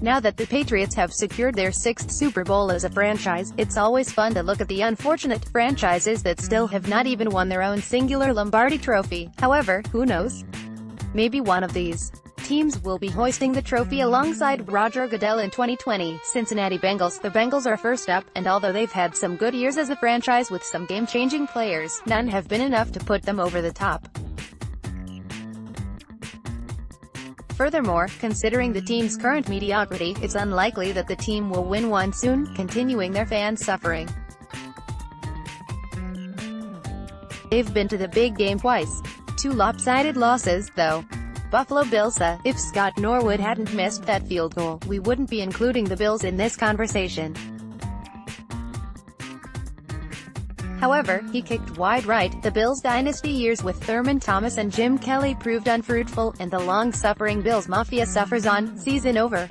Now that the Patriots have secured their 6th Super Bowl as a franchise, it's always fun to look at the unfortunate franchises that still have not even won their own singular Lombardi Trophy. However, who knows? Maybe one of these teams will be hoisting the trophy alongside Roger Goodell in 2020. Cincinnati Bengals. The Bengals are first up, and although they've had some good years as a franchise with some game-changing players, none have been enough to put them over the top. Furthermore, considering the team's current mediocrity, it's unlikely that the team will win one soon, continuing their fans' suffering. They've been to the big game twice. 2 lopsided losses, though. Buffalo Bills. If Scott Norwood hadn't missed that field goal, we wouldn't be including the Bills in this conversation. However, he kicked wide right. The Bills' dynasty years with Thurman Thomas and Jim Kelly proved unfruitful, and the long-suffering Bills Mafia suffers on. Season over.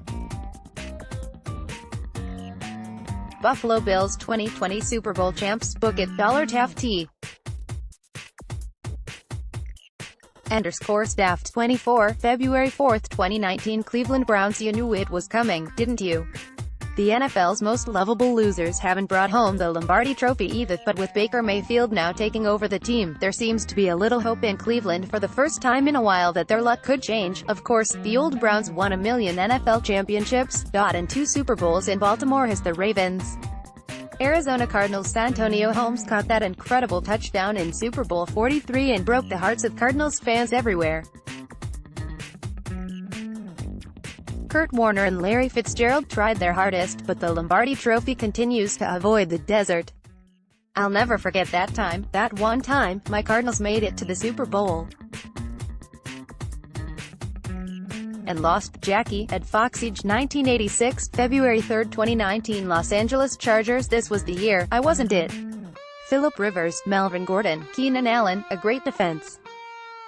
Buffalo Bills 2020 Super Bowl champs. Book it. $Taft. _staffed 24, February 4, 2019. Cleveland Browns. You knew it was coming, didn't you? The NFL's most lovable losers haven't brought home the Lombardi Trophy either, but with Baker Mayfield now taking over the team, there seems to be a little hope in Cleveland for the first time in a while that their luck could change. Of course, the old Browns won a million NFL championships, and 2 Super Bowls in Baltimore as the Ravens. Arizona Cardinals. Santonio Holmes caught that incredible touchdown in Super Bowl 43 and broke the hearts of Cardinals fans everywhere. Kurt Warner and Larry Fitzgerald tried their hardest, but the Lombardi Trophy continues to avoid the desert. I'll never forget that time, that one time, my Cardinals made it to the Super Bowl and lost. Jackie, at Foxage. 1986, February 3, 2019. Los Angeles Chargers. This was the year I wasn't it. Phillip Rivers, Melvin Gordon, Keenan Allen, a great defense.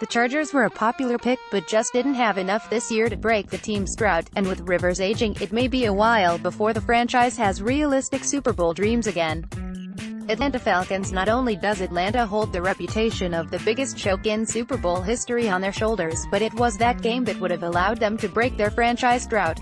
The Chargers were a popular pick, but just didn't have enough this year to break the team's drought, and with Rivers aging, it may be a while before the franchise has realistic Super Bowl dreams again. Atlanta Falcons. Not only does Atlanta hold the reputation of the biggest choke in Super Bowl history on their shoulders, but it was that game that would have allowed them to break their franchise drought.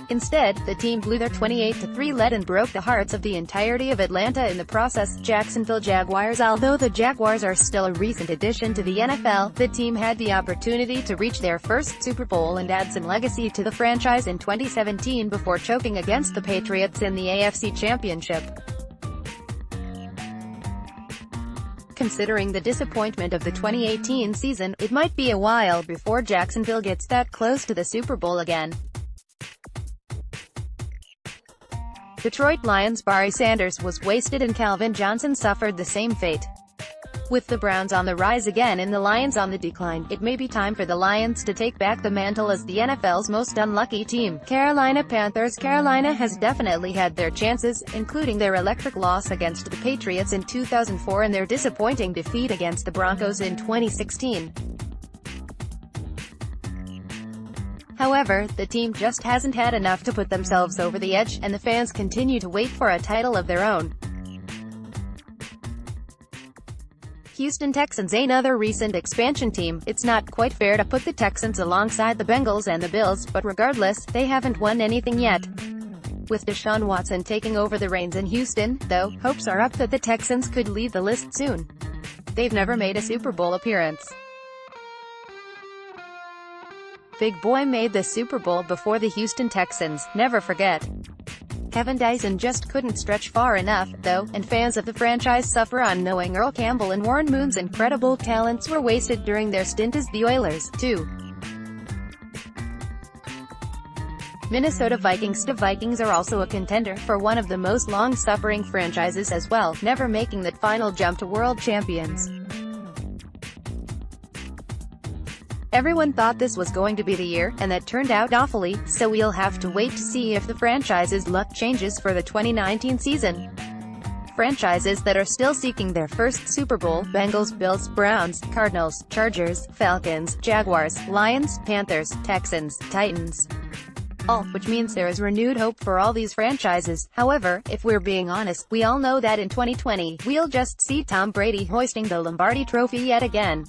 Instead, the team blew their 28-3 lead and broke the hearts of the entirety of Atlanta in the process. Jacksonville Jaguars. Although the Jaguars are still a recent addition to the NFL, the team had the opportunity to reach their first Super Bowl and add some legacy to the franchise in 2017 before choking against the Patriots in the AFC Championship. Considering the disappointment of the 2018 season, it might be a while before Jacksonville gets that close to the Super Bowl again. Detroit Lions. Barry Sanders was wasted and Calvin Johnson suffered the same fate. With the Browns on the rise again and the Lions on the decline, it may be time for the Lions to take back the mantle as the NFL's most unlucky team. Carolina Panthers. Carolina has definitely had their chances, including their electric loss against the Patriots in 2004 and their disappointing defeat against the Broncos in 2016. However, the team just hasn't had enough to put themselves over the edge, and the fans continue to wait for a title of their own. Houston Texans. Another recent expansion team. It's not quite fair to put the Texans alongside the Bengals and the Bills, but regardless, they haven't won anything yet. With Deshaun Watson taking over the reins in Houston, though, hopes are up that the Texans could lead the list soon. They've never made a Super Bowl appearance. Big Boy made the Super Bowl before the Houston Texans, never forget. Kevin Dyson just couldn't stretch far enough, though, and fans of the franchise suffer on knowing Earl Campbell and Warren Moon's incredible talents were wasted during their stint as the Oilers, too. Minnesota Vikings. The Vikings are also a contender for one of the most long-suffering franchises as well, never making that final jump to world champions. Everyone thought this was going to be the year, and that turned out awfully, so we'll have to wait to see if the franchise's luck changes for the 2019 season. Franchises that are still seeking their first Super Bowl: Bengals, Bills, Browns, Cardinals, Chargers, Falcons, Jaguars, Lions, Panthers, Texans, Titans. All, which means there is renewed hope for all these franchises. However, if we're being honest, we all know that in 2020, we'll just see Tom Brady hoisting the Lombardi Trophy yet again.